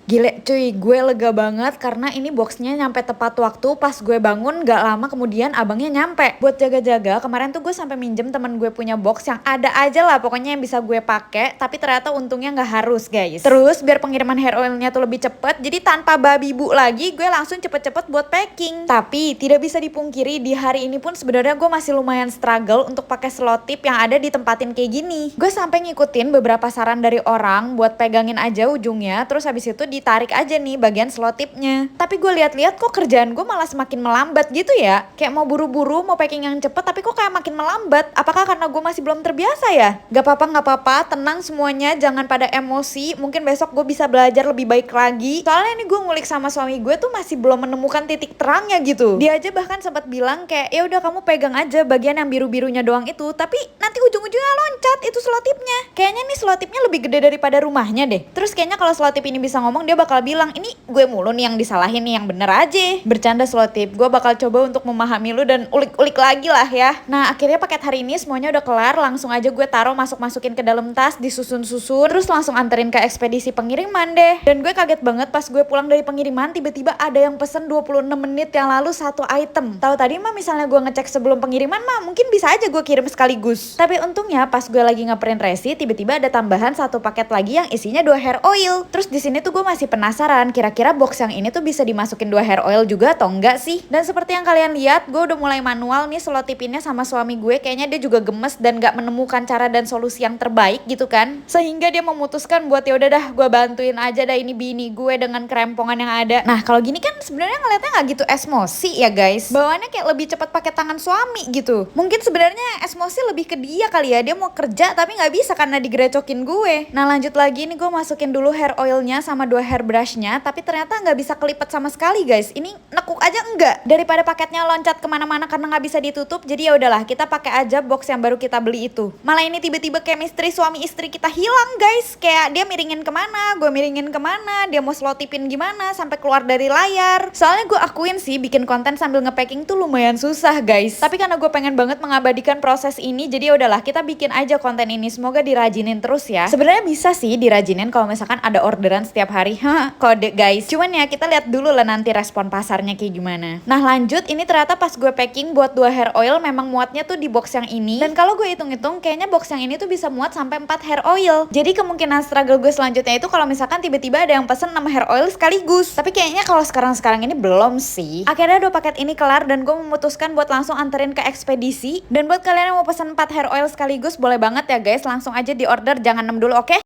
Gile cuy, gue lega banget karena ini boxnya nyampe tepat waktu. Pas gue bangun gak lama kemudian abangnya nyampe. Buat jaga-jaga, kemarin tuh gue sampai minjem temen gue punya box yang ada aja lah pokoknya yang bisa gue pakai. Tapi ternyata untungnya gak harus guys. Terus biar pengiriman hair oilnya tuh lebih cepet, jadi tanpa babi bu lagi gue langsung cepet-cepet buat packing. Tapi tidak bisa dipungkiri di hari ini pun sebenarnya gue masih lumayan struggle untuk pakai selotip yang ada ditempatin kayak gini. Gue sampai ngikutin beberapa saran dari orang buat pegangin aja ujungnya, terus habis itu ditarik aja nih bagian selotipnya. Tapi gue lihat-lihat kok kerjaan gue malah semakin melambat gitu ya. Kayak mau buru-buru, mau packing yang cepet tapi kok kayak makin melambat. Apakah karena gue masih belum terbiasa ya? Gak apa-apa, tenang semuanya, jangan pada emosi. Mungkin besok gue bisa belajar lebih baik lagi. Soalnya ini gue ngulik sama suami gue tuh masih belum menemukan titik terangnya gitu. Dia aja bahkan sempat bilang kayak ya udah kamu pegang aja bagian yang biru-birunya doang itu, tapi nanti ujung-ujungnya loncat itu selotipnya. Kayaknya nih selotipnya lebih gede daripada rumahnya deh. Terus kayaknya kalau selotip ini bisa ngomong dia bakal bilang ini gue mulu nih yang disalahin nih, yang bener aja. Bercanda selotip, gue bakal coba untuk memahami lu dan ulik-ulik lagi lah ya. Nah akhirnya paket hari ini semuanya udah kelar, langsung aja gue taruh masukin ke dalam tas, disusun-susun, terus langsung anterin ke ekspedisi pengiriman deh. Dan gue kaget banget pas gue pulang dari pengiriman tiba-tiba ada yang pesen 26 menit yang lalu satu item. Tahu tadi mah misalnya gue ngecek sebelum pengiriman mah mungkin bisa aja gue kirim sekaligus. Tapi untungnya pas gue lagi ngeprint resi tiba-tiba ada tambahan satu paket lagi yang isinya 2 hair oil. Terus di sini tuh gue masih penasaran kira-kira box yang ini tuh bisa dimasukin 2 hair oil juga atau enggak sih. Dan seperti yang kalian lihat gue udah mulai manual nih selotipinnya sama suami gue, kayaknya dia juga gemes dan gak menemukan cara dan solusi yang terbaik gitu kan. Sehingga dia memutuskan buat ya udah dah gue bantuin aja dah ini bini gue dengan kerempongan yang ada. Nah kalau gini kan sebenarnya ngeliatnya gak gitu esmosi ya guys. Bawaannya kayak lebih cepat pakai tangan suami gitu. Mungkin sebenarnya esmosi lebih ke dia kali ya, dia mau kerja tapi gak bisa karena digerecokin gue. Nah lanjut lagi nih gue masukin dulu hair oilnya sama 2 hair brushnya, tapi ternyata nggak bisa kelipet sama sekali guys. Ini nekuk aja enggak. Daripada paketnya loncat kemana-mana karena nggak bisa ditutup, jadi ya udahlah kita pakai aja box yang baru kita beli itu. Malah ini tiba-tiba chemistry suami istri kita hilang guys. Kayak dia miringin kemana, gue miringin kemana, dia mau selotipin gimana sampai keluar dari layar. Soalnya gue akuin sih bikin konten sambil nge-packing tuh lumayan susah guys. Tapi karena gue pengen banget mengabadikan proses ini, jadi ya udahlah kita bikin aja konten ini. Semoga dirajinin terus ya. Sebenarnya bisa sih dirajinin kalau misalkan ada orderan setiap hari. Kode guys. Cuman ya kita lihat dulu lah nanti respon pasarnya kayak gimana. Nah lanjut, ini ternyata pas gue packing buat 2 hair oil memang muatnya tuh di box yang ini. Dan kalau gue hitung-hitung kayaknya box yang ini tuh bisa muat sampai 4 hair oil. Jadi kemungkinan struggle gue selanjutnya itu kalau misalkan tiba-tiba ada yang pesen 6 hair oil sekaligus. Tapi kayaknya kalau sekarang ini belum sih. Akhirnya 2 paket ini kelar dan gue memutuskan buat langsung anterin ke ekspedisi. Dan buat kalian yang mau pesen 4 hair oil sekaligus boleh banget ya guys, langsung aja di order, jangan 6 dulu oke?